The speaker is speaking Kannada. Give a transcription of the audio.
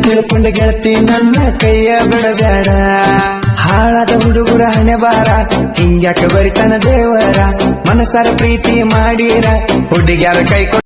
ತಿಳ್ಕೊಂಡ ಗೆಳತಿ ನನ್ನ ಕೈಯ ಬಿಡಬೇಡ. ಹಾಳಾದ ಹುಡುಗರ ಹಣೆ ಬಾರ ಹಿಂಗ್ಯಾಕ ಬರಿತಾನ ದೇವರ. ಮನಸಾರ ಪ್ರೀತಿ ಮಾಡಿರ ಹುಡುಗ್ಯಾರ ಕೈ